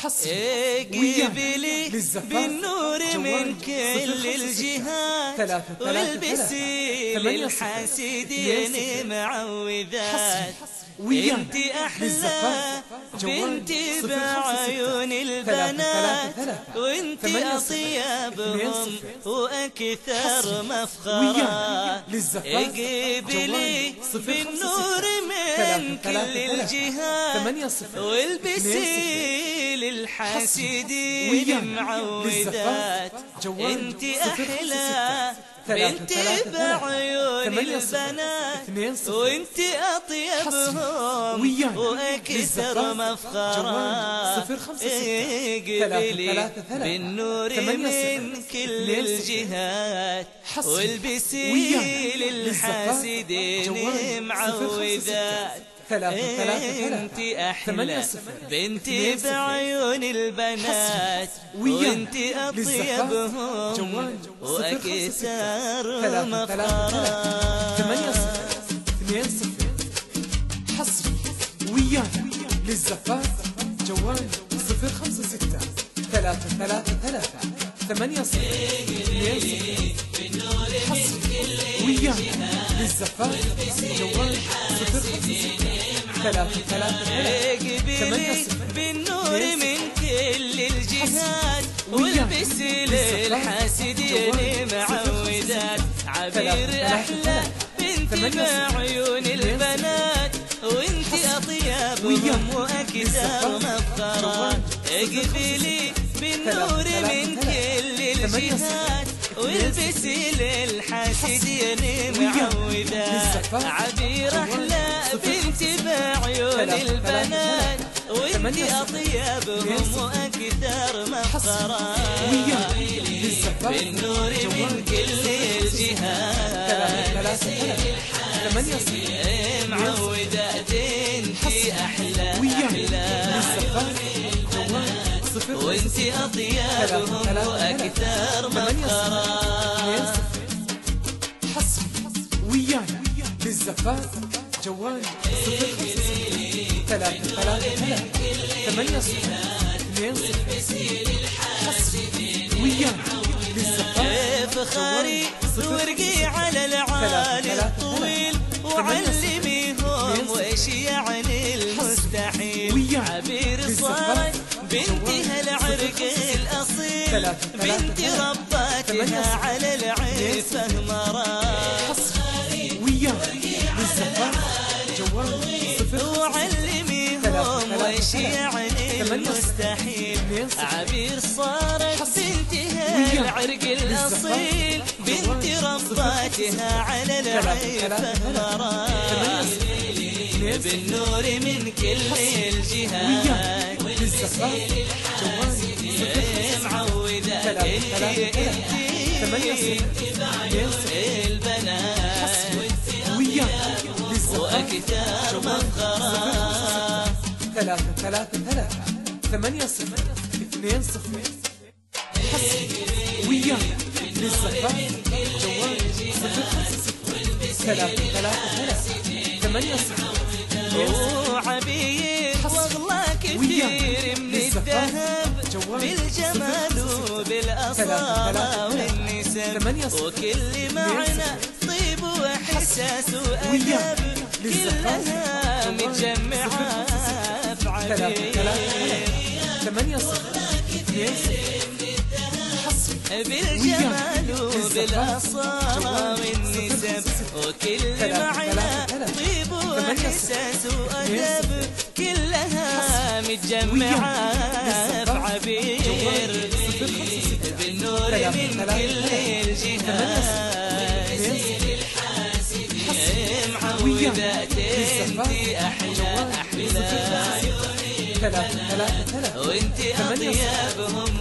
قبلي بالنور من كل الجهات والبسي للحاسدين معوذات. انت احلى بنت بعيون البنات وانت اطيبهم واكثر مفخرا. قبلي بالنور من كل الجهات والبسي للحاسدين معوذات. انت احلى بنت بعيون البنات وانت اطيبهم واكثر مفخرا. قبلي بالنور من كل الجهات والبسي للحاسدين معوذات. انت احلى بنت بعيون البنات وانت اطيبهم واكثر مفخرا. 8-0 حصري ويانا للزفاف جوال 056 333 8-0 حصري ويانا للزفاف جوال 056 قبلي بالنور من كل الجهات والبسي للحاسدين معوذات. عبير احلى بنت بعيون البنات وانت اطيبهم واكثر مفخرا. قبلي بالنور من كل الجهات والبسي للحاسدين معوذات. عبير احلى بنت بعيون البنات وانت اطيبهم واكثر مفخرا. بالنور من كل الجهات معوذات. انت احلى وانت اطيبهم واكثر مفخرا. حصري ويانا للزفاف جوال 056 333 8-0 حصري ويانا للزفاف فخاري ورقي على العالي الطويل وعلميهم وإيش يعني المستحيل. عبير صارت بنتها العرق الأصيل بنت رباتها على العفة مرات. ويانا للزفاف جوال 056 وعلميهم وإيش يعني المستحيل. عبير صارت بنتها العرق الأصيل بنت رباتها على العفة مرات. بالنور من كل الجهات معوذات. انت البنات واكثر مفخرا. 333 8-0 2-0 حصري ويانا للزفاف جوال 056 333 8-0 وعبير واغلى كثير من الذهب بالجمال وبالاصاله والنسب وكل معنى طيب واحساس وادب كلها متجمعه في عبير. 8-0 بالجمال وبالاصاله والنسب وكل معنى طيب واحساس وادب كلها متجمعه في عبير. بالنور من كل الجهات معوذات. انت احلى وانت اطيبهم